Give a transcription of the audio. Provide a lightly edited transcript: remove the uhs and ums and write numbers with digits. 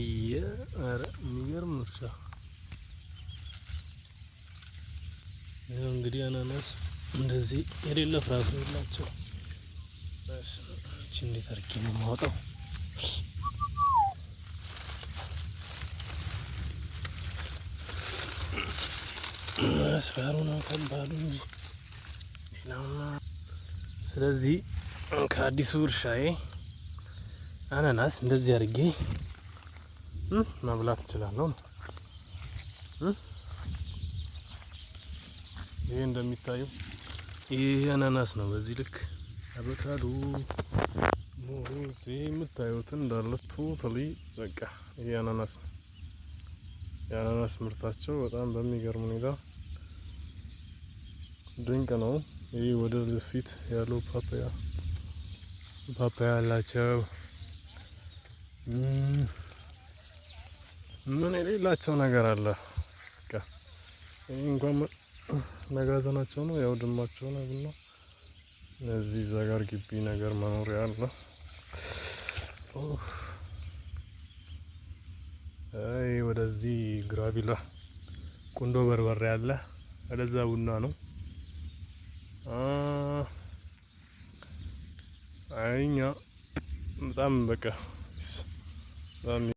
ኧረ የሚገርም እርሻ ያው እንግዲህ አናናስ እንደዚህ የሌለ ፍራፍሬ የላቸው። እቺ እንዴት አድርጌ ነው የማወጣው? መስፈሩ ነው ከባዱ እንጂ ሌላውማ። ስለዚህ ከአዲሱ እርሻዬ አናናስ እንደዚህ አድርጌ መብላት እችላለሁ ነው። ይሄ እንደሚታየው ይሄ አናናስ ነው። በዚህ ልክ አቮካዶ፣ ሙዝ የምታዩትን እንዳለ ቶታሊ በቃ ይሄ አናናስ ነው። የአናናስ ምርታቸው በጣም በሚገርም ሁኔታ ድንቅ ነው። ይሄ ወደ ፊት ያለው ፓፓያ አላቸው። ምን የሌላቸው ነገር አለ? በቃ ይሄ እንኳን መጋዘናቸው ነው ያው ድማቸው ነው እና እዚህ እዛ ጋር ግቢ ነገር መኖሪያ አለ። አይ ወደዚህ ግራቪላ ቁንዶ በርበሬ አለ። ወደዛ ቡና ነው። አይኛ በጣም በቃ በጣም